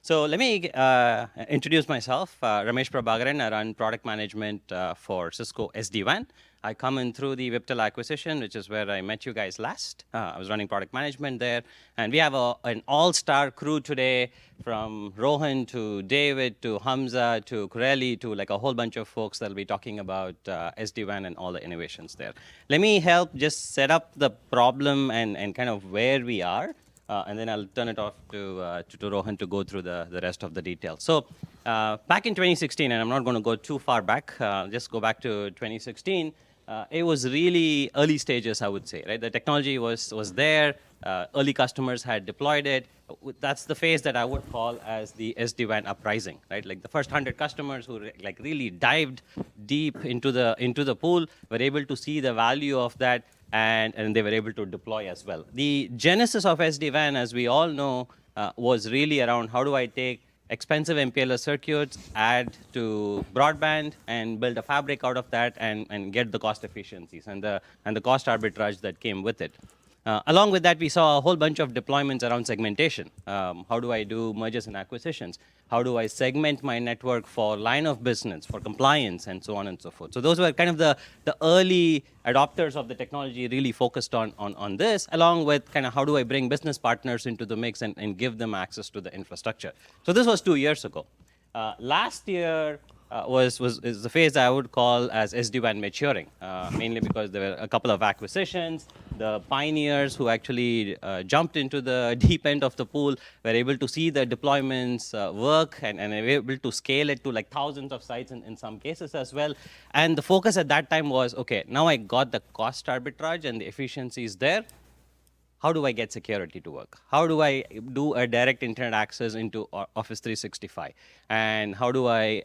So let me introduce myself. Ramesh Prabagaran. I run product management for Cisco SD-WAN. I come in through the Viptel acquisition, which is where I met you guys last. I was running product management there. And we have an all-star crew today, from Rohan to David to Hamza to Kureli to like a whole bunch of folks that will be talking about SD-WAN and all the innovations there. Let me help just set up the problem and kind of where we are. And then I'll turn it off to Rohan to go through the rest of the details. So back in 2016, and I'm not going to go too far back, just go back to 2016, it was really early stages, I would say, right? The technology was there. Early customers had deployed it. That's the phase that I would call as the SD-WAN uprising, right? Like the first 100 customers who like really dived deep into the pool were able to see the value of that, and they were able to deploy as well. The genesis of SD-WAN, as we all know, was really around how do I take expensive MPLS circuits, add to broadband, and build a fabric out of that, and get the cost efficiencies and the cost arbitrage that came with it. Along with that, we saw a whole bunch of deployments around segmentation. How do I do mergers and acquisitions? How do I segment my network for line of business, for compliance, and so on and so forth? So those were kind of the early adopters of the technology, really focused on this, along with kind of how do I bring business partners into the mix and give them access to the infrastructure. So this was 2 years ago. Last year, is the phase I would call as SD-WAN maturing, mainly because there were a couple of acquisitions. The pioneers who actually jumped into the deep end of the pool were able to see the deployments work and were able to scale it to like thousands of sites in some cases as well. And the focus at that time was, okay, now I got the cost arbitrage and the efficiencies there. How do I get security to work? How do I do a direct internet access into Office 365? And how do I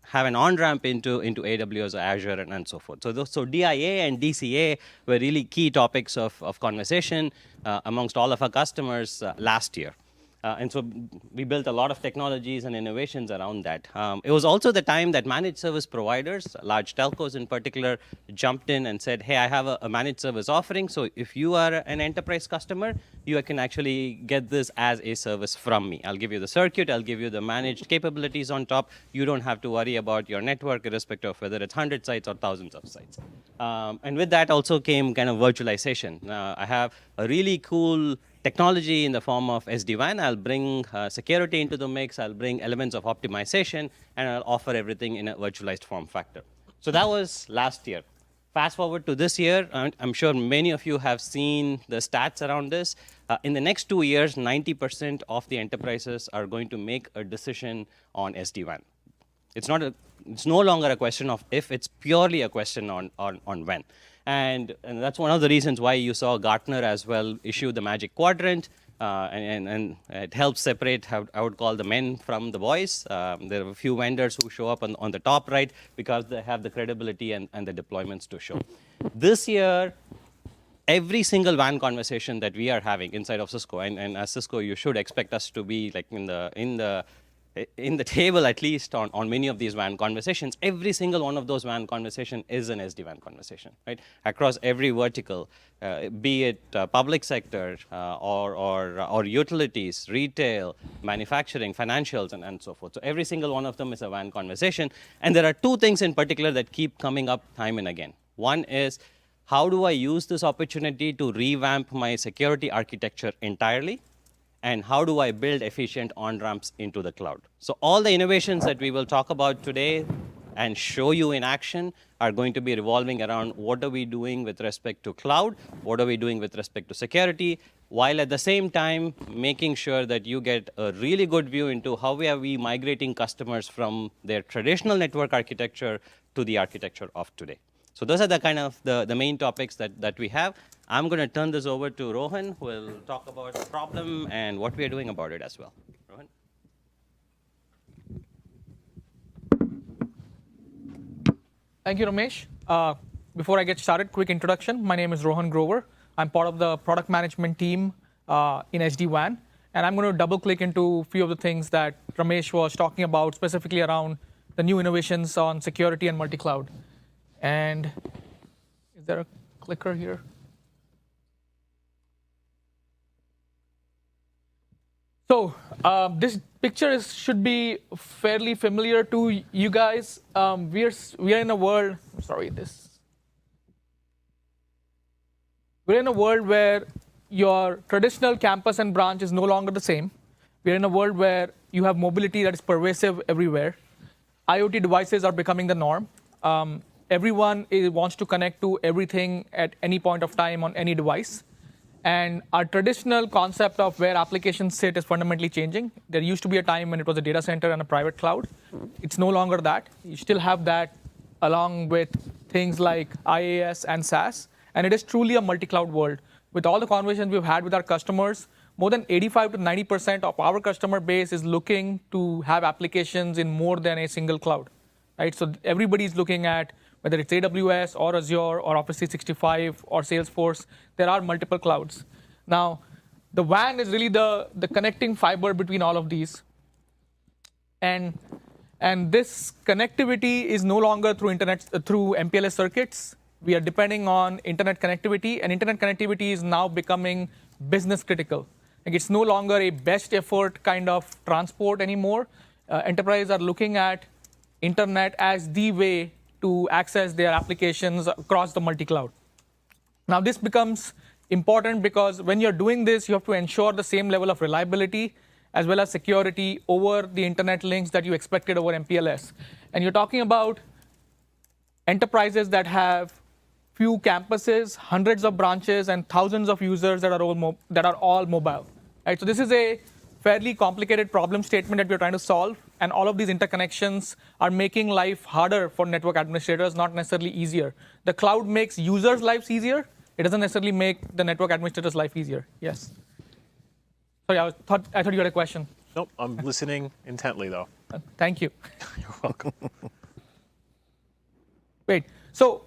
have an on-ramp into AWS or Azure and so forth? So DIA and DCA were really key topics of conversation amongst all of our customers last year. And so we built a lot of technologies and innovations around that. It was also the time that managed service providers, large telcos in particular, jumped in and said, hey, I have a managed service offering. So if you are an enterprise customer, you can actually get this as a service from me. I'll give you the circuit. I'll give you the managed capabilities on top. You don't have to worry about your network, irrespective of whether it's 100 sites or thousands of sites. And with that also came kind of virtualization. I have a really cool technology in the form of SD-WAN. I'll bring security into the mix. I'll bring elements of optimization, and I'll offer everything in a virtualized form factor. So that was last year. Fast forward to this year, I'm sure many of you have seen the stats around this. In the next 2 years, 90% of the enterprises are going to make a decision on SD-WAN. It's no longer a question of if, it's purely a question on when. And that's one of the reasons why you saw Gartner as well issue the Magic Quadrant, and it helps separate, how I would call, the men from the boys. There are a few vendors who show up on the top right because they have the credibility and the deployments to show. This year, every single WAN conversation that we are having inside of Cisco, and as Cisco, you should expect us to be like in the table, at least on many of these WAN conversations. Every single one of those WAN conversation is an SD-WAN conversation, right? Across every vertical, be it public sector or utilities, retail, manufacturing, financials, and so forth. So every single one of them is a WAN conversation. And there are two things in particular that keep coming up time and again. One is, how do I use this opportunity to revamp my security architecture entirely? And how do I build efficient on-ramps into the cloud? So all the innovations that we will talk about today and show you in action are going to be revolving around what are we doing with respect to cloud, what are we doing with respect to security, while at the same time making sure that you get a really good view into how are we migrating customers from their traditional network architecture to the architecture of today. So those are the kind of the main topics that we have. I'm going to turn this over to Rohan, who will talk about the problem and what we are doing about it as well. Rohan? Thank you, Ramesh. Before I get started, quick introduction. My name is Rohan Grover. I'm part of the product management team in SD-WAN. And I'm going to double click into a few of the things that Ramesh was talking about, specifically around the new innovations on security and multi-cloud. And is there a clicker here? So this picture should be fairly familiar to you guys. We are in a world. We're in a world where your traditional campus and branch is no longer the same. We're in a world where you have mobility that is pervasive everywhere. IoT devices are becoming the norm. Everyone wants to connect to everything at any point of time on any device. And our traditional concept of where applications sit is fundamentally changing. There used to be a time when it was a data center and a private cloud. It's no longer that. You still have that along with things like IaaS and SaaS. And it is truly a multi-cloud world. With all the conversations we've had with our customers, more than 85 to 90% of our customer base is looking to have applications in more than a single cloud. Right? So everybody's looking at whether it's AWS or Azure or Office 365 or Salesforce, there are multiple clouds. Now, the WAN is really the connecting fiber between all of these. And this connectivity is no longer through MPLS circuits. We are depending on internet connectivity, and internet connectivity is now becoming business critical. Like it's no longer a best effort kind of transport anymore. Enterprises are looking at internet as the way to access their applications across the multi-cloud. Now, this becomes important because when you're doing this, you have to ensure the same level of reliability as well as security over the internet links that you expected over MPLS. And you're talking about enterprises that have few campuses, hundreds of branches, and thousands of users that are all mobile. Right? So this is a fairly complicated problem statement that we're trying to solve, and all of these interconnections are making life harder for network administrators, not necessarily easier. The cloud makes users' lives easier. It doesn't necessarily make the network administrator's life easier. Yes. Sorry, I thought you had a question. Nope, I'm listening intently, though. Thank you. You're welcome. Great. So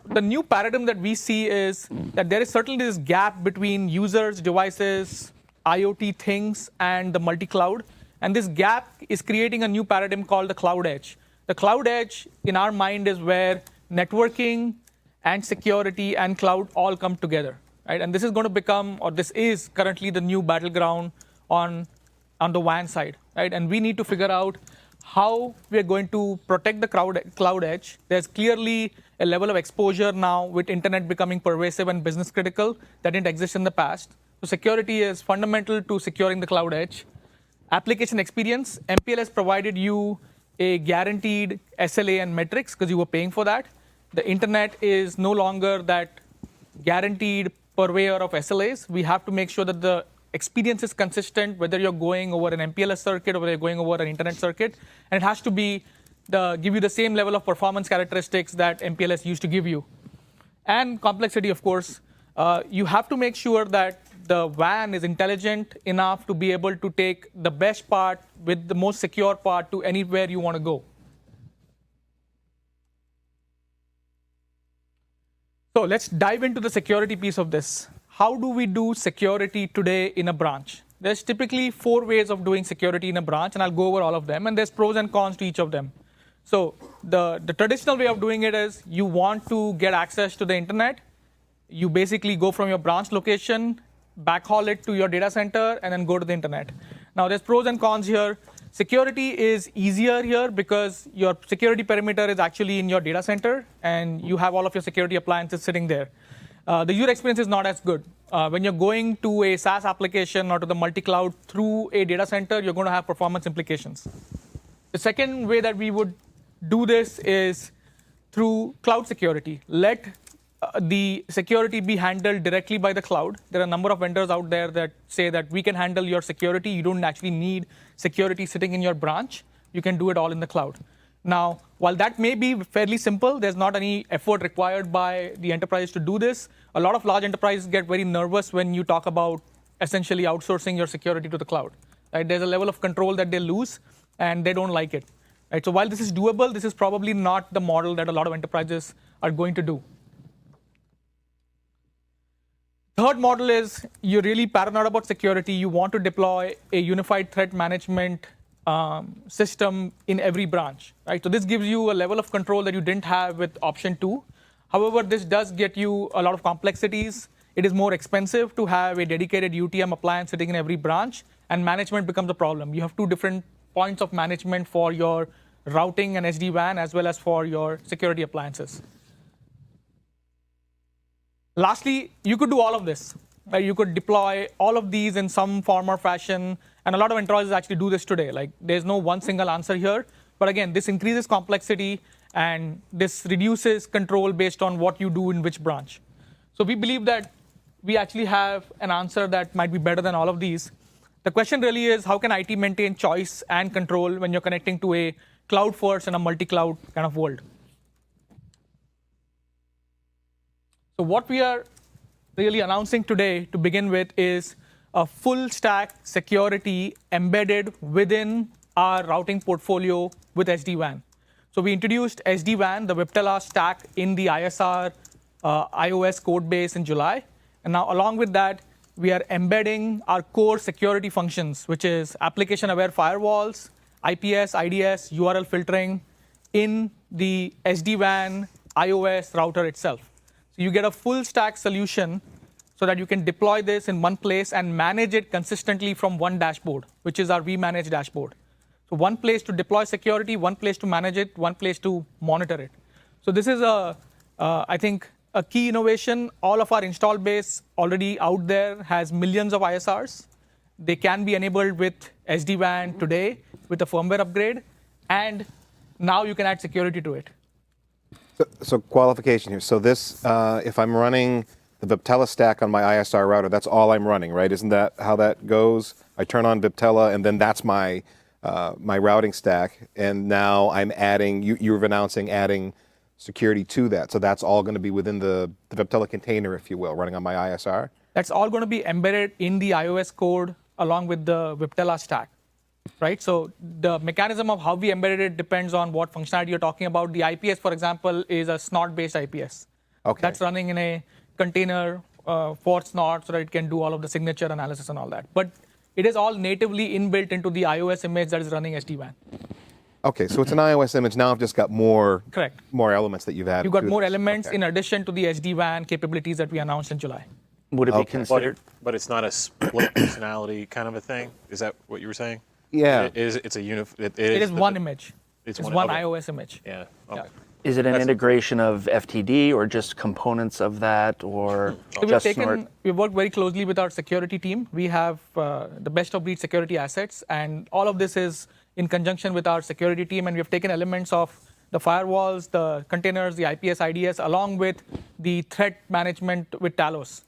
the new paradigm that we see is that there is certainly this gap between users, devices, IoT things, and the multi-cloud. And this gap is creating a new paradigm called the cloud edge. The cloud edge, in our mind, is where networking and security and cloud all come together. Right? And this is going to become, or this is currently the new battleground on the WAN side. Right? And we need to figure out how we are going to protect the cloud edge. There's clearly a level of exposure now with internet becoming pervasive and business critical that didn't exist in the past. So security is fundamental to securing the cloud edge. Application experience, MPLS provided you a guaranteed SLA and metrics because you were paying for that. The internet is no longer that guaranteed purveyor of SLAs. We have to make sure that the experience is consistent, whether you're going over an MPLS circuit or whether you're going over an internet circuit. And it has to be give you the same level of performance characteristics that MPLS used to give you. And complexity, of course. You have to make sure that the WAN is intelligent enough to be able to take the best part with the most secure part to anywhere you want to go. So let's dive into the security piece of this. How do we do security today in a branch? There's typically 4 ways of doing security in a branch, and I'll go over all of them, and there's pros and cons to each of them. So the traditional way of doing it is you want to get access to the internet. You basically go from your branch location, backhaul it to your data center, and then go to the internet. Now, there's pros and cons here. Security is easier here because your security perimeter is actually in your data center, and you have all of your security appliances sitting there. The user experience is not as good. When you're going to a SaaS application or to the multi-cloud through a data center, you're going to have performance implications. The second way that we would do this is through cloud security. Let the security be handled directly by the cloud. There are a number of vendors out there that say that we can handle your security. You don't actually need security sitting in your branch. You can do it all in the cloud. Now, while that may be fairly simple, there's not any effort required by the enterprise to do this. A lot of large enterprises get very nervous when you talk about essentially outsourcing your security to the cloud. Right? There's a level of control that they lose, and they don't like it. Right? So while this is doable, this is probably not the model that a lot of enterprises are going to do. Third model is you're really paranoid about security. You want to deploy a unified threat management system in every branch. Right? So this gives you a level of control that you didn't have with option 2. However, this does get you a lot of complexities. It is more expensive to have a dedicated UTM appliance sitting in every branch, and management becomes a problem. You have 2 different points of management for your routing and SD-WAN, as well as for your security appliances. Lastly, you could do all of this. Right? You could deploy all of these in some form or fashion, and a lot of enterprises actually do this today. Like, there's no one single answer here. But again, this increases complexity, and this reduces control based on what you do in which branch. So we believe that we actually have an answer that might be better than all of these. The question really is, how can IT maintain choice and control when you're connecting to a cloud-first and a multi-cloud kind of world? So what we are really announcing today to begin with is a full stack security embedded within our routing portfolio with SD-WAN. So we introduced SD-WAN, the Viptela stack, in the ISR iOS code base in July. And now along with that, we are embedding our core security functions, which is application-aware firewalls, IPS, IDS, URL filtering, in the SD-WAN iOS router itself. So you get a full stack solution so that you can deploy this in one place and manage it consistently from one dashboard, which is our vManage dashboard. So one place to deploy security, one place to manage it, one place to monitor it. So this is, I think, a key innovation. All of our install base already out there has millions of ISRs. They can be enabled with SD-WAN today with a firmware upgrade, and now you can add security to it. So qualification here. So this, if I'm running the Viptela stack on my ISR router, that's all I'm running, right? Isn't that how that goes? I turn on Viptela, and then that's my my routing stack. And now I'm adding, you're announcing adding security to that. So that's all going to be within the Viptela container, if you will, running on my ISR? That's all going to be embedded in the iOS code along with the Viptela stack, right? So the mechanism of how we embedded it depends on what functionality you're talking about. The IPS, for example, is a Snort-based IPS. Okay. That's running in a container for Snort so that it can do all of the signature analysis and all that. But it is all natively inbuilt into the iOS image that is running SD-WAN. Okay, so it's an iOS image. Now I've just got more, Correct. more elements that you've added. You've got to more this. elements Okay. in addition to the SD-WAN capabilities that we announced in July. Would it be Okay. considered? But it's not a split personality kind of a thing. Is that what you were saying? Yeah. It's a It is one image. It's It's one- one okay. iOS image. Yeah. Okay. Yeah. Is it an That's- integration of FTD or just components of that, or So just Snort? we've worked very closely with our security team. We have the best of breed security assets, and all of this is in conjunction with our security team, and we have taken elements of the firewalls, the containers, the IPS, IDS, along with the threat management with Talos.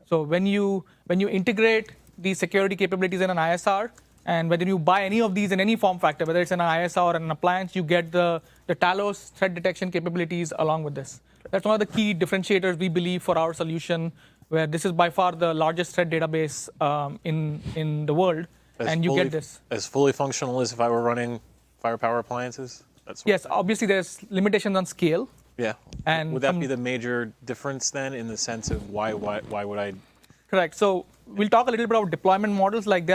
So when you integrate these security capabilities in an ISR, and whether you buy any of these in any form factor, whether it's in an ISR or an appliance, you get the Talos threat detection capabilities along with this. That's one of the key differentiators we believe for our solution, where this is by far the largest threat database in the world, and you get this. As fully functional as if I were running firepower appliances? That's Yes, obviously there's limitations on scale. Yeah. And would that some- be the major difference then in the sense of why would I? Correct. So we'll talk a little bit about deployment models. Like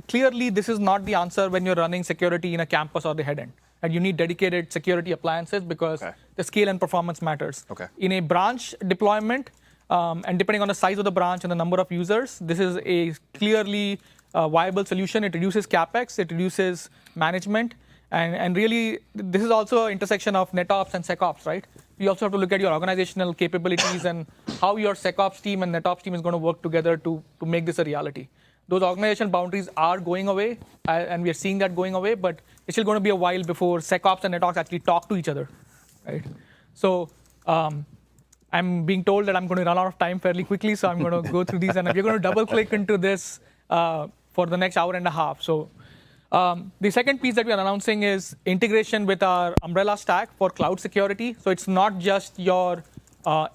clearly this is not the answer when you're running security in a campus or the head end. And you need dedicated security appliances because Okay. the scale and performance matters. Okay. In a branch deployment, and depending on the size of the branch and the number of users, this is a clearly viable solution. It reduces CapEx, it reduces management, and really this is also an intersection of NetOps and SecOps, right? You also have to look at your organizational capabilities and how your SecOps team and NetOps team is going to work together to make this a reality. Those organizational boundaries are going away, and we are seeing that going away, but it's still going to be a while before SecOps and NetOps actually talk to each other, right? So I'm being told that I'm going to run out of time fairly quickly, so I'm going to go through these, and we're going to double click into this for the next hour and a half. So the second piece that we are announcing is integration with our umbrella stack for cloud security. So it's not just your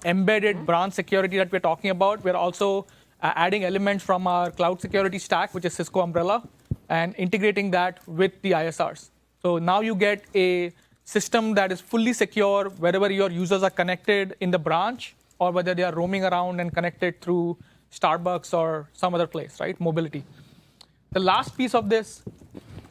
embedded branch security that we're talking about. We're also adding elements from our cloud security stack, which is Cisco Umbrella, and integrating that with the ISRs. So now you get a system that is fully secure wherever your users are connected in the branch or whether they are roaming around and connected through Starbucks or some other place, right? Mobility. The last piece of this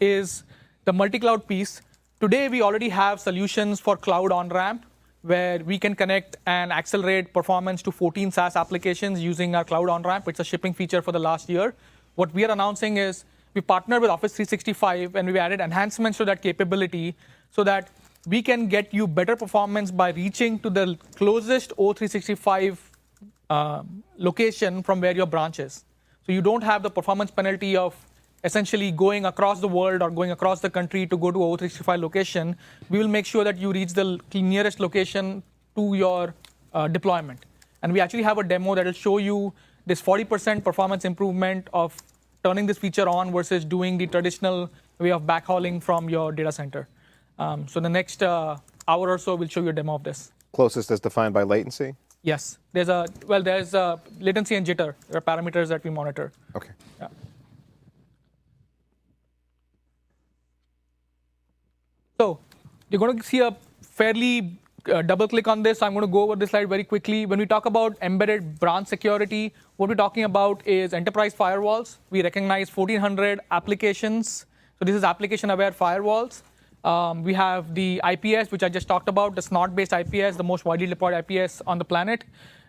is the multi-cloud piece. Today, we already have solutions for cloud on-ramp where we can connect and accelerate performance to 14 SaaS applications using our cloud on-ramp. It's a shipping feature for the last year. What we are announcing is we partnered with Office 365 and we've added enhancements to that capability so that we can get you better performance by reaching to the closest O365 location from where your branch is. So you don't have the performance penalty of essentially going across the world or going across the country to go to O365 location. We will make sure that you reach the nearest location to your deployment. And we actually have a demo that will show you this 40% performance improvement of turning this feature on versus doing the traditional way of backhauling from your data center. So the next hour or so, we'll show you a demo of this. Closest as defined by latency? Yes, there's latency and jitter. There are parameters that we monitor. Okay. Yeah. So you're going to see a fairly double click on this. I'm going to go over this slide very quickly. When we talk about embedded branch security, what we're talking about is enterprise firewalls. We recognize 1,400 applications. So this is application-aware firewalls. We have the IPS, which I just talked about, the SNOT-based IPS, the most widely deployed IPS on the planet.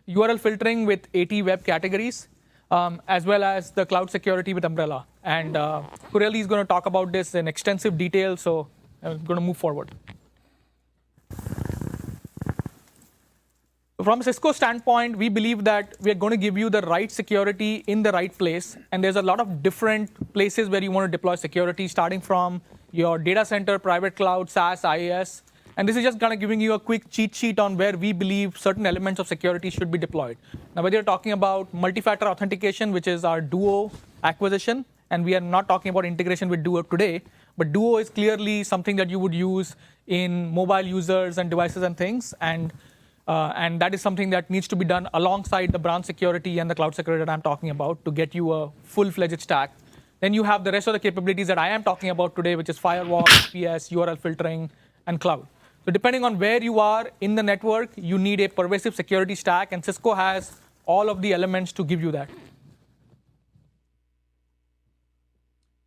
URL filtering with 80 web categories, as well as the cloud security with Umbrella. And Kureli is going to talk about this in extensive detail, so I'm going to move forward. From a Cisco standpoint, we believe that we are going to give you the right security in the right place. And there's a lot of different places where you want to deploy security, starting from your data center, private cloud, SaaS, IaaS. And this is just kind of giving you a quick cheat sheet on where we believe certain elements of security should be deployed. Now, whether you're talking about multi-factor authentication, which is our Duo acquisition, and we are not talking about integration with Duo today, but Duo is clearly something that you would use in mobile users and devices and things. And that is something that needs to be done alongside the branch security and the cloud security that I'm talking about to get you a full-fledged stack. Then you have the rest of the capabilities that I am talking about today, which is firewall, IPS, URL filtering, and cloud. So depending on where you are in the network, you need a pervasive security stack, and Cisco has all of the elements to give you that.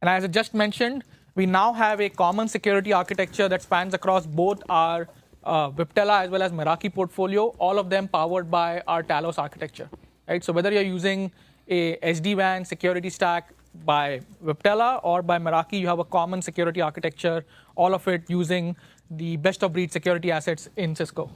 And as I just mentioned, we now have a common security architecture that spans across both our Viptela as well as Meraki portfolio, all of them powered by our Talos architecture. Right? So whether you're using a SD-WAN security stack by Viptela or by Meraki, you have a common security architecture, all of it using the best-of-breed security assets in Cisco.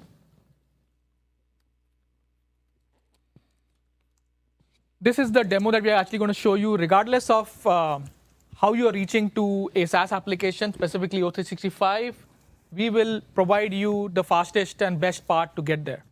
This is the demo that we are actually going to show you, regardless of how you are reaching to a SaaS application, specifically O365, we will provide you the fastest and best path to get there.